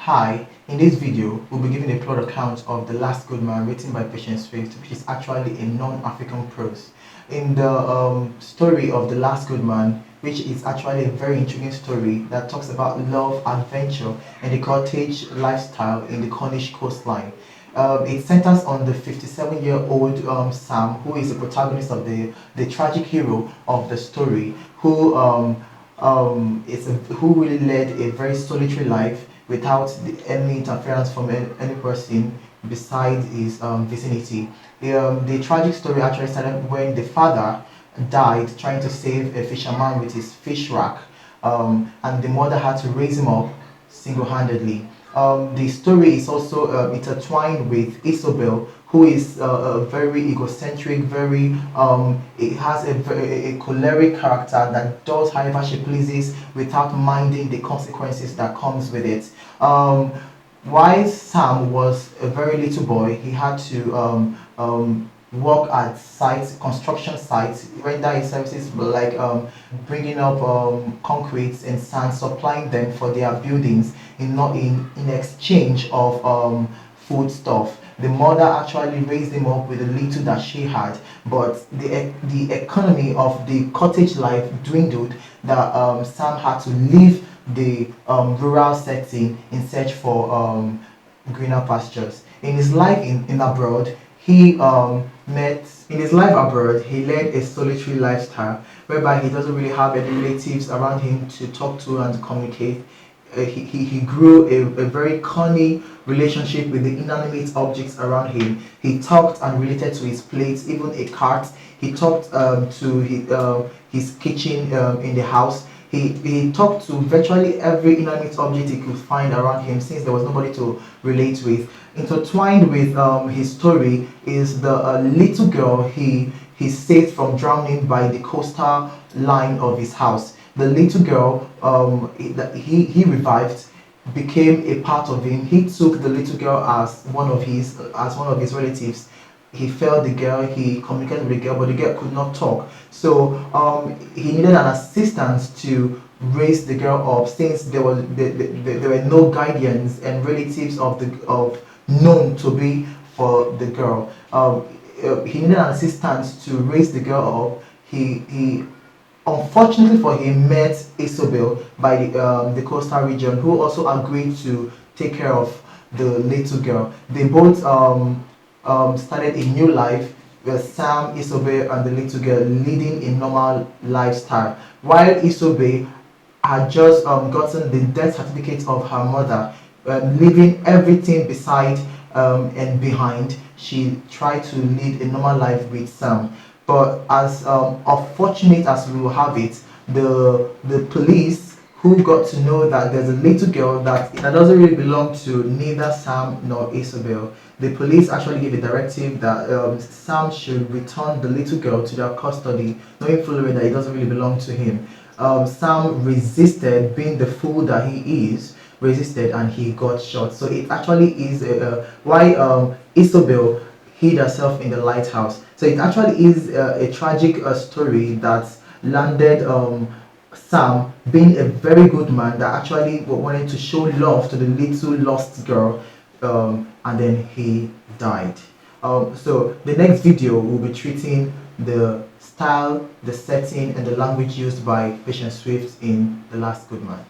Hi, in this video, we'll be giving a plot account of The Last Good Man written by Patience Swift, which is actually a non-African prose. In the story of The Last Good Man, which is actually a very intriguing story that talks about love, adventure, and the cottage lifestyle in the Cornish coastline. It centers on the 57-year-old Sam, who is the protagonist of the tragic hero of the story, who really led a very solitary life without any interference from any person besides his vicinity. The tragic story actually started when the father died trying to save a fisherman with his fish rack, and the mother had to raise him up single-handedly. The story is also intertwined with Isobel, who is a very egocentric, it has a choleric character that does however she pleases without minding the consequences that comes with it. While Sam was a very little boy, he had to work at sites, construction sites, render his services like bringing up concrete and sand, supplying them for their buildings in exchange of foodstuff. The mother actually raised him up with the little that she had, but the economy of the cottage life dwindled. That Sam had to leave the rural setting in search for greener pastures. In his life in abroad, he met in his life abroad, he led a solitary lifestyle whereby he doesn't really have any relatives around him to talk to and to communicate. He grew a very corny relationship with the inanimate objects around him. He talked and related to his plates, even a cart. He talked to his kitchen in the house. He talked to virtually every inanimate object he could find around him since there was nobody to relate with. Intertwined with his story is the little girl he saved from drowning by the coastal line of his house. The little girl he revived became a part of him. He took the little girl as one of his relatives. He felt the girl, he communicated with the girl, but the girl could not talk. So he needed an assistance to raise the girl up since there were no guardians and relatives of known to be for the girl. He needed an assistance to raise the girl up. He unfortunately for him met Isobel by the coastal region, who also agreed to take care of the little girl. They both started a new life with Sam, Isobel, and the little girl leading a normal lifestyle. While Isobel had just gotten the death certificate of her mother, leaving everything beside and behind, she tried to lead a normal life with Sam. But as unfortunate as we will have it, the police who got to know that there's a little girl that doesn't really belong to neither Sam nor Isobel. The police actually gave a directive that Sam should return the little girl to their custody, knowing fully well that it doesn't really belong to him. Sam resisted, being the fool that he is, resisted and he got shot. So it actually is why Isobel hid herself in the lighthouse. So it actually is a tragic story that landed Sam being a very good man that actually wanted to show love to the little lost girl, and then he died. So the next video will be treating the style, the setting, and the language used by Patience Swift in The Last Good Man.